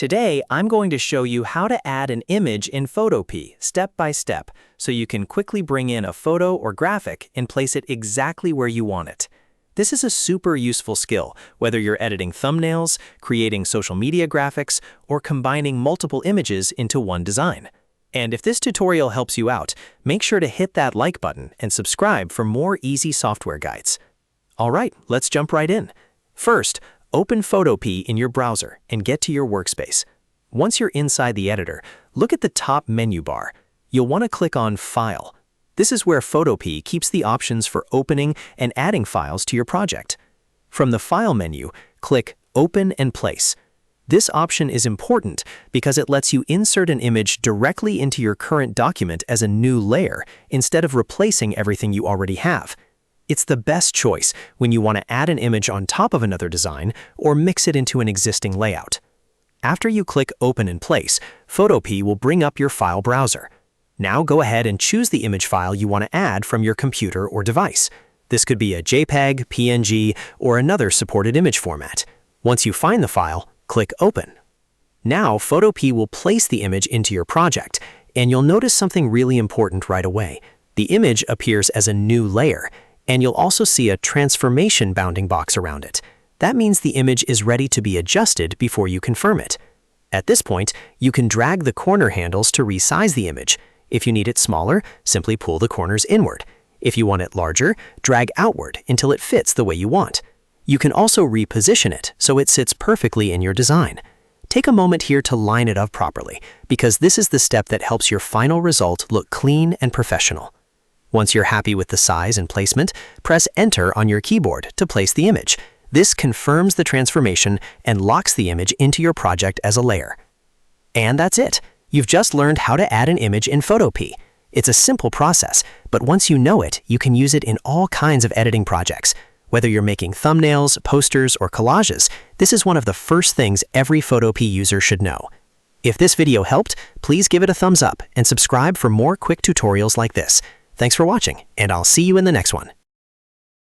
Today, I'm going to show you how to add an image in Photopea step by step so you can quickly bring in a photo or graphic and place it exactly where you want it. This is a super useful skill, whether you're editing thumbnails, creating social media graphics, or combining multiple images into one design. And if this tutorial helps you out, make sure to hit that like button and subscribe for more easy software guides. All right, let's jump right in. First, open Photopea in your browser and get to your workspace. Once you're inside the editor, look at the top menu bar. You'll want to click on File. This is where Photopea keeps the options for opening and adding files to your project. From the File menu, click Open and Place. This option is important because it lets you insert an image directly into your current document as a new layer instead of replacing everything you already have. It's the best choice when you want to add an image on top of another design or mix it into an existing layout. After you click Open in Place, Photopea will bring up your file browser. Now go ahead and choose the image file you want to add from your computer or device. This could be a JPEG, PNG, or another supported image format. Once you find the file, click Open. Now Photopea will place the image into your project, and you'll notice something really important right away. The image appears as a new layer, and you'll also see a transformation bounding box around it. That means the image is ready to be adjusted before you confirm it. At this point, you can drag the corner handles to resize the image. If you need it smaller, simply pull the corners inward. If you want it larger, drag outward until it fits the way you want. You can also reposition it so it sits perfectly in your design. Take a moment here to line it up properly, because this is the step that helps your final result look clean and professional. Once you're happy with the size and placement, press Enter on your keyboard to place the image. This confirms the transformation and locks the image into your project as a layer. And that's it. You've just learned how to add an image in Photopea. It's a simple process, but once you know it, you can use it in all kinds of editing projects. Whether you're making thumbnails, posters, or collages, this is one of the first things every Photopea user should know. If this video helped, please give it a thumbs up and subscribe for more quick tutorials like this. Thanks for watching, and I'll see you in the next one.